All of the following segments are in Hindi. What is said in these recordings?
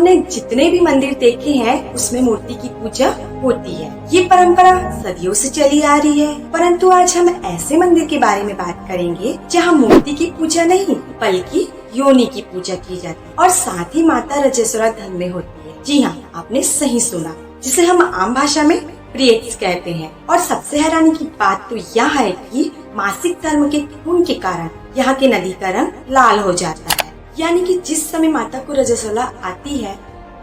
हमने जितने भी मंदिर देखे हैं उसमें मूर्ति की पूजा होती है। ये परंपरा सदियों से चली आ रही है, परंतु आज हम ऐसे मंदिर के बारे में बात करेंगे जहाँ मूर्ति की पूजा नहीं बल्कि योनि की पूजा की जाती है और साथ ही माता रजस्वला धर्म में होती है। जी हाँ, आपने सही सुना, जिसे हम आम भाषा में पीरियड्स कहते हैं। और सबसे हैरानी की बात तो यह है कि मासिक धर्म के खून के कारण यहाँ के नदी का रंग लाल हो जाता है। यानी कि जिस समय माता को रजस्वला आती है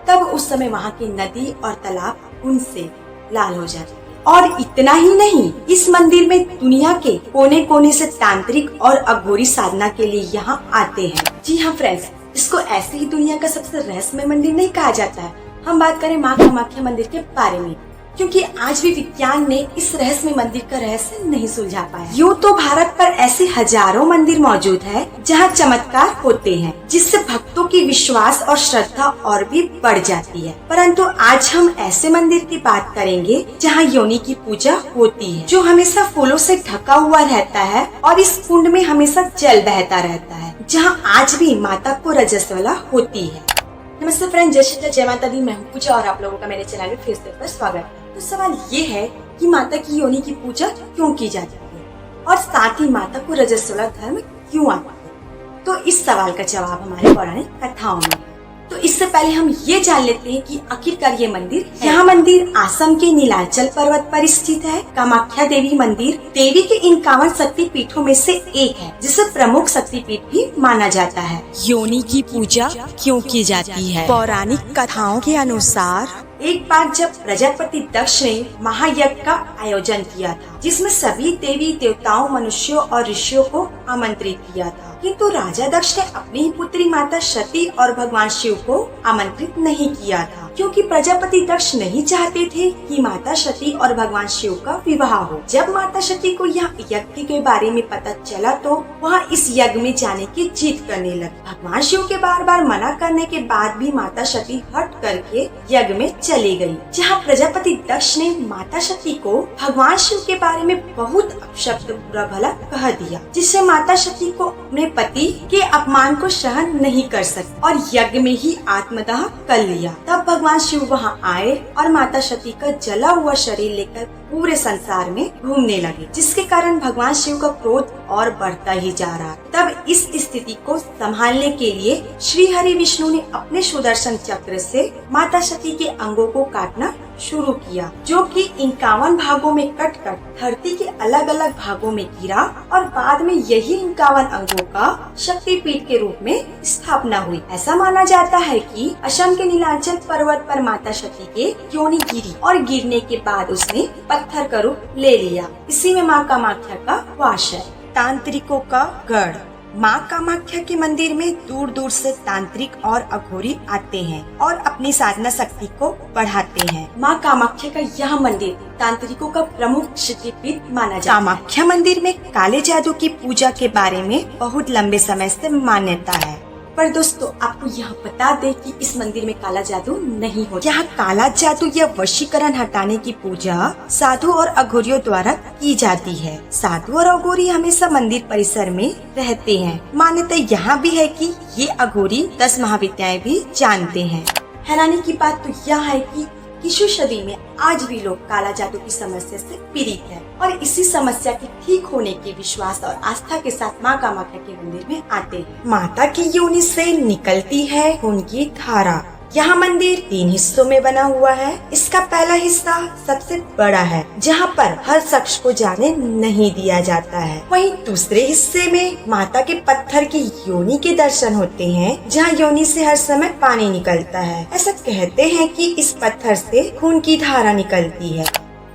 तब उस समय वहाँ की नदी और तालाब खून से लाल हो जाते हैं। और इतना ही नहीं, इस मंदिर में दुनिया के कोने कोने से तांत्रिक और अघोरी साधना के लिए यहाँ आते हैं। जी हाँ फ्रेंड्स, इसको ऐसे ही दुनिया का सबसे रहस्यमय मंदिर नहीं कहा जाता है। हम बात करें माँ कामाख्या मंदिर के बारे में, क्योंकि आज भी विज्ञान ने इस रहस्यमय मंदिर का रहस्य नहीं सुलझा पाया। यूँ तो भारत पर ऐसे हजारों मंदिर मौजूद है जहाँ चमत्कार होते हैं, जिससे भक्तों की विश्वास और श्रद्धा और भी बढ़ जाती है। परंतु आज हम ऐसे मंदिर की बात करेंगे जहाँ योनि की पूजा होती है, जो हमेशा फूलों से ढका हुआ रहता है और इस कुंड में हमेशा जल बहता रहता है, जहाँ आज भी माता को रजस्वला होती है। नमस्ते फ्रेंड, जय श्री जय माता दी। मैं हूँ पूजा और आप लोगों का मेरे चैनल में फिर से पर स्वागत है। तो सवाल ये है कि माता की योनि की पूजा क्यों की जाती है और साथ ही माता को रजस्वला धर्म क्यों आता है। तो इस सवाल का जवाब हमारे पौराणिक कथाओं में है। तो इससे पहले हम ये जान लेते हैं कि आखिरकार ये मंदिर है। यह मंदिर असम के नीलाचल पर्वत पर स्थित है। कामाख्या देवी मंदिर देवी के 51 शक्ति पीठों में से एक है, जिसे प्रमुख शक्ति पीठ भी माना जाता है। योनि की पूजा क्यों की जाती है? पौराणिक कथाओं के अनुसार एक बार जब प्रजापति दक्ष ने महायज्ञ का आयोजन किया था, जिसमें सभी देवी देवताओं, मनुष्यों और ऋषियों को आमंत्रित किया था, किंतु राजा दक्ष ने अपनी ही पुत्री माता सती और भगवान शिव को आमंत्रित नहीं किया था, क्योंकि प्रजापति दक्ष नहीं चाहते थे कि माता सती और भगवान शिव का विवाह हो। जब माता सती को यह यज्ञ के बारे में पता चला तो वह इस यज्ञ में जाने की जिद करने लगी। भगवान शिव के बार बार मना करने के बाद भी माता सती हट करके यज्ञ में चली गई, जहाँ प्रजापति दक्ष ने माता सती को भगवान शिव के बारे में बहुत अपशब्द बुरा भला कह दिया, जिससे माता सती को अपने पति के अपमान को सहन नहीं कर सकी और यज्ञ में ही आत्मदाह कर लिया। तब भगवान शिव वहाँ आए और माता सती का जला हुआ शरीर लेकर पूरे संसार में घूमने लगे, जिसके कारण भगवान शिव का क्रोध और बढ़ता ही जा रहा। तब इस स्थिति को संभालने के लिए श्री हरि विष्णु ने अपने सुदर्शन चक्र से माता सती के अंगों को काटना शुरू किया, जो कि 51 भागों में कटकर धरती के अलग अलग भागों में गिरा और बाद में यही 51 अंगों का शक्तिपीठ के रूप में स्थापना हुई। ऐसा माना जाता है कि असम के नीलाचल पर्वत पर माता सती के योनि गिरी और गिरने के बाद उसने पत्थर का रूप ले लिया। इसी में माँ कामाख्या का वास है। तांत्रिकों का गढ़। माँ कामाख्या के मंदिर में दूर दूर से तांत्रिक और अघोरी आते हैं और अपनी साधना शक्ति को बढ़ाते हैं। माँ कामाख्या का यह मंदिर तांत्रिकों का प्रमुख शक्तिपीठ माना जाता है। कामाख्या मंदिर में काले जादू की पूजा के बारे में बहुत लंबे समय से मान्यता है, पर दोस्तों आपको यह बता दे कि इस मंदिर में काला जादू नहीं होता। यहाँ काला जादू या वशीकरण हटाने की पूजा साधु और अघोरियों द्वारा की जाती है। साधु और अघोरी हमेशा मंदिर परिसर में रहते हैं। मान्यता यहाँ भी है कि ये अघोरी 10 महाविद्याएं भी जानते हैं। हैरानी की बात तो यह है कि 21वीं सदी में आज भी लोग काला जादू की समस्या से पीड़ित हैं और इसी समस्या के ठीक होने के विश्वास और आस्था के साथ माँ कामाख्या के मंदिर में आते हैं। माता की योनि से निकलती है खून की धारा। यह मंदिर 3 हिस्सों में बना हुआ है। इसका पहला हिस्सा सबसे बड़ा है, जहाँ पर हर शख्स को जाने नहीं दिया जाता है। वहीं दूसरे हिस्से में माता के पत्थर की योनि के दर्शन होते हैं, जहाँ योनि से हर समय पानी निकलता है। ऐसा कहते हैं कि इस पत्थर से खून की धारा निकलती है।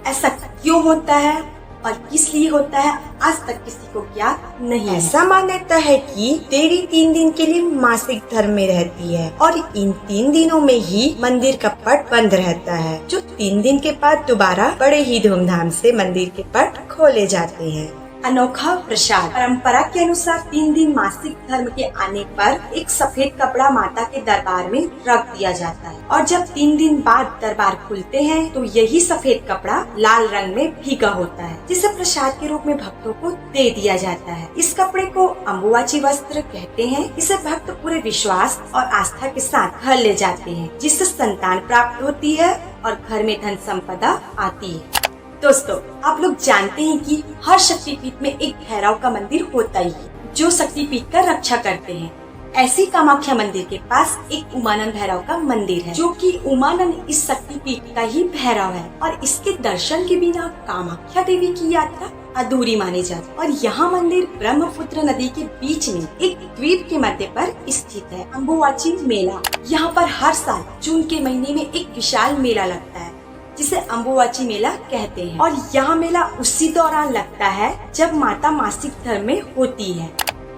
ऐसा क्यों होता है और किस लिए होता है आज तक किसी को ज्ञात नहीं। ऐसा मान्यता है कि देवी 3 दिन के लिए मासिक धर्म में रहती है और इन 3 दिनों में ही मंदिर का पट बंद रहता है, जो 3 दिन के बाद दोबारा बड़े ही धूमधाम से मंदिर के पट खोले जाते हैं। अनोखा प्रसाद। परंपरा के अनुसार 3 दिन मासिक धर्म के आने पर एक सफेद कपड़ा माता के दरबार में रख दिया जाता है और जब 3 दिन बाद दरबार खुलते हैं तो यही सफेद कपड़ा लाल रंग में भीगा होता है, जिसे प्रसाद के रूप में भक्तों को दे दिया जाता है। इस कपड़े को अम्बुवाची वस्त्र कहते हैं। इसे भक्त पूरे विश्वास और आस्था के साथ घर ले जाते हैं, जिससे संतान प्राप्त होती है और घर में धन संपदा आती है। दोस्तों, आप लोग जानते हैं कि हर शक्तिपीठ में एक भैरव का मंदिर होता ही है, जो शक्तिपीठ का रक्षा करते हैं। ऐसी कामाख्या मंदिर के पास एक उमानंद भैरव का मंदिर है, जो कि उमानंद इस शक्तिपीठ का ही भैरव है और इसके दर्शन के बिना कामाख्या देवी की यात्रा अधूरी मानी जाती है। और यहाँ मंदिर ब्रह्मपुत्र नदी के बीच में एक द्वीप के मध्य पर स्थित है। अम्बुवाची मेला, यहाँ पर हर साल जून के महीने में एक विशाल मेला लगता है, जिसे अम्बुवाची मेला कहते हैं। और यह मेला उसी दौरान लगता है जब माता मासिक धर्म में होती है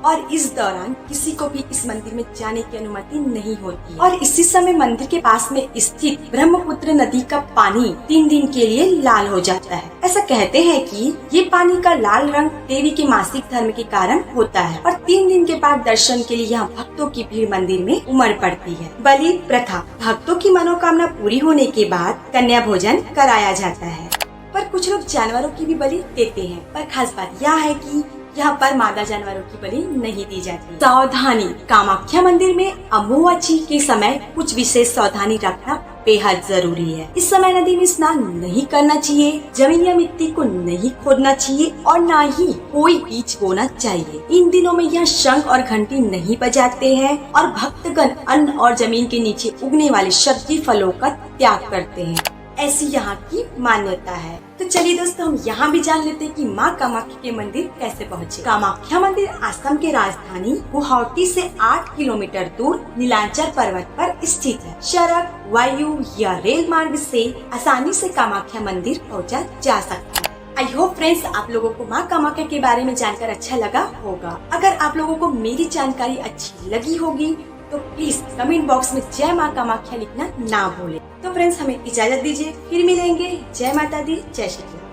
और इस दौरान किसी को भी इस मंदिर में जाने की अनुमति नहीं होती है। और इसी समय मंदिर के पास में स्थित ब्रह्मपुत्र नदी का पानी 3 दिन के लिए लाल हो जाता है। ऐसा कहते हैं कि ये पानी का लाल रंग देवी के मासिक धर्म के कारण होता है और 3 दिन के बाद दर्शन के लिए यहाँ भक्तों की भीड़ मंदिर में उमड़ पड़ती है। बलि प्रथा, भक्तों की मनोकामना पूरी होने के बाद कन्या भोजन कराया जाता है, पर कुछ लोग जानवरों की भी बलि देते हैं। पर खास बात यह है कि यहाँ पर मादा जानवरों की बलि नहीं दी जाती। सावधानी, कामाख्या मंदिर में अम्बुवाची के समय कुछ विशेष सावधानी रखना बेहद जरूरी है। इस समय नदी में स्नान नहीं करना चाहिए, जमीन या मिट्टी को नहीं खोदना चाहिए और न ही कोई बीज बोना चाहिए। इन दिनों में यहाँ शंख और घंटी नहीं बजाते हैं और भक्तगण अन्न और जमीन के नीचे उगने वाले सब्जी फलों का त्याग करते हैं। ऐसी यहाँ की मान्यता है। तो चलिए दोस्तों, हम यहाँ भी जान लेते हैं कि माँ कामाख्या के मंदिर कैसे पहुँचे। कामाख्या मंदिर असम के राजधानी गुवाहाटी से 8 किलोमीटर दूर नीलांचल पर्वत पर स्थित है। सड़क, वायु या रेल मार्ग से आसानी से कामाख्या मंदिर पहुँचा जा सकता है। आई होप फ्रेंड्स, आप लोगों को माँ कामाख्या के बारे में जानकर अच्छा लगा होगा। अगर आप लोगों को मेरी जानकारी अच्छी लगी होगी तो प्लीज कमेंट बॉक्स में जय माँ कामाख्या लिखना ना भूलें। तो फ्रेंड्स, हमें इजाजत दीजिए, फिर मिलेंगे। जय माता दी, जय श्री कृष्ण।